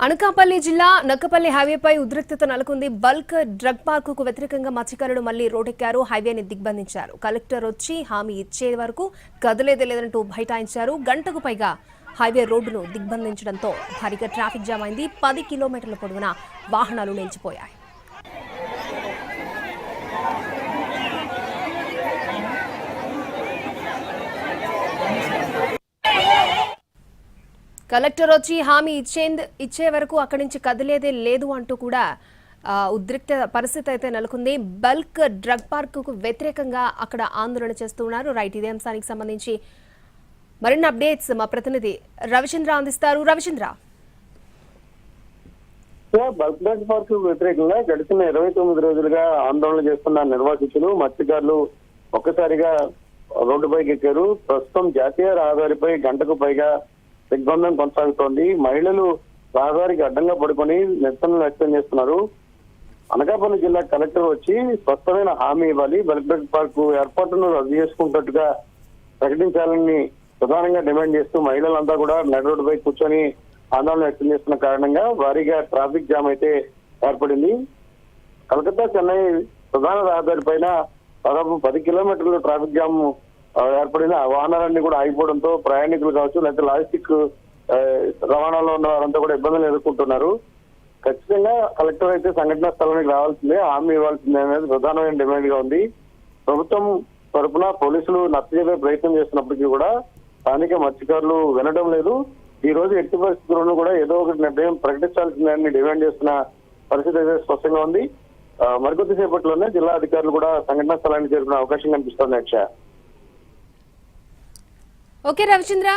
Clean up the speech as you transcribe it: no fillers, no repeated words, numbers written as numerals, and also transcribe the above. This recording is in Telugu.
అనకాపల్లి జిల్లా నక్కపల్లి హైవేపై ఉద్రిక్తత నెలకొంది. బల్క్ డ్రగ్ పార్కుకు వ్యతిరేకంగా మత్స్యకారులు మళ్లీ రోడ్డెక్కారు. హైవేని దిగ్బంధించారు. కలెక్టర్ వచ్చి హామీ ఇచ్చే వరకు కదలేదంటూ బైఠాయించారు. గంటకు పైగా హైవే రోడ్డును దిగ్బంధించడంతో భారీగా ట్రాఫిక్ జామ్ అయింది. 10 కిలోమీటర్ల పొడవున వాహనాలు నిలిచిపోయాయి. కలెక్టర్ వచ్చి హామీ ఇచ్చే వరకు అక్కడి నుంచి కదిలేదే లేదు అంటూ కూడా ఉద్రిక్త పరిస్థితి అయితే నెలకొంది. బల్క్ డ్రగ్ పార్కుకు వ్యతిరేకంగా అక్కడ ఆందోళన చేస్తున్నారు. రైట్, ఇదే అంశానికి సంబంధించి మరిన్ని అప్డేట్స్ మా ప్రతినిధి రవిచంద్ర అందిస్తారు. రవిచంద్ర, బల్క్ డ్రగ్ పార్క్ వ్యతిరేకంగా గడిచిన 29 రోజులుగా ఆందోళన చేస్తున్న నిర్వాసితులు మత్స్యకారులు ఒక్కసారిగా రోడ్డుపైకి ఎక్కారు. ప్రస్తుతం జాతీయ రహదారిపై గంటకు పైగా దిగ్బంధం కొనసాగుతోంది. మహిళలు రహదారికి అడ్డంగా పడుకొని నిరసనలు వ్యక్తం చేస్తున్నారు. అనకాపల్లి జిల్లా కలెక్టర్ వచ్చి స్పష్టమైన హామీ ఇవ్వాలి, బల్క్ డ్రగ్ పార్క్ ఏర్పాటును రద్దు చేసుకుంటున్నట్టుగా ప్రకటించాలని ప్రధానంగా డిమాండ్ చేస్తూ మహిళలంతా కూడా నడి రోడ్డుపై కూర్చొని ఆందోళన వ్యక్తం చేస్తున్న కారణంగా భారీగా ట్రాఫిక్ జామ్ అయితే ఏర్పడింది. కలకత్తా చెన్నై ప్రధాన రహదారి పైన దాదాపు 10 కిలోమీటర్ల ట్రాఫిక్ జామ్ ఏర్పడిన వాహనాలన్నీ కూడా ఆగిపోవడంతో ప్రయాణికులు కావచ్చు లేకపోతే లాజిస్టిక్ రవాణాలో ఉన్న వారంతా కూడా ఇబ్బందులు ఎదుర్కొంటున్నారు. ఖచ్చితంగా కలెక్టర్ అయితే సంఘటనా స్థలానికి రావాల్సిందే, హామీ ఇవ్వాల్సిందే అనేది ప్రధానమైన డిమాండ్ గా ఉంది. ప్రభుత్వం తరఫున పోలీసులు నచ్చజెప్పే ప్రయత్నం చేస్తున్నప్పటికీ కూడా స్థానిక మత్స్యకారులు వినడం లేదు. ఈ రోజు ఎట్టి పరిస్థితుల్లోనూ కూడా ఏదో ఒక నిర్ణయం ప్రకటించాల్సిందని డిమాండ్ చేస్తున్న పరిస్థితి అయితే స్పష్టంగా ఉంది. మరికొద్దిసేపట్లోనే జిల్లా అధికారులు కూడా సంఘటనా స్థలానికి చేరుకునే అవకాశం కనిపిస్తోంది. ఓకే రవిచంద్ర.